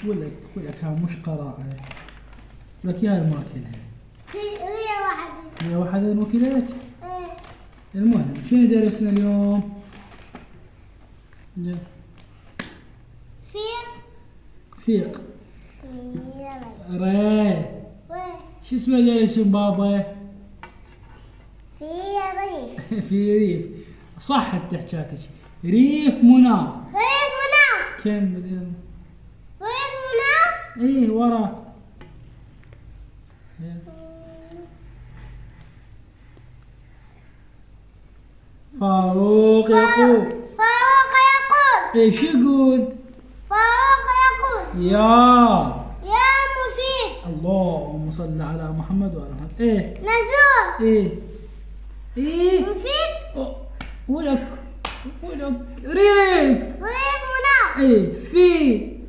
يقول لك ها مش قراءة، يقول لك يا الماكلة هي واحدة. هي واحدة الوكيلات. ايه. المهم شنو درسنا اليوم؟ فيق ري. شو اسمه جالس بابا؟ في ريف. في ريف. صح التحكاتك، ريف مناف. ريف مناف. كمل يلا. ريف مناف. ايه ورا. فاروق يقول. فاروق يقول. ايش يقول؟ فاروق يقول. يا مفيد. اللهم صل على محمد وعلى محمد. ايه نزول. ايه مفيد. ولك ريف. ريف مناف. ايه في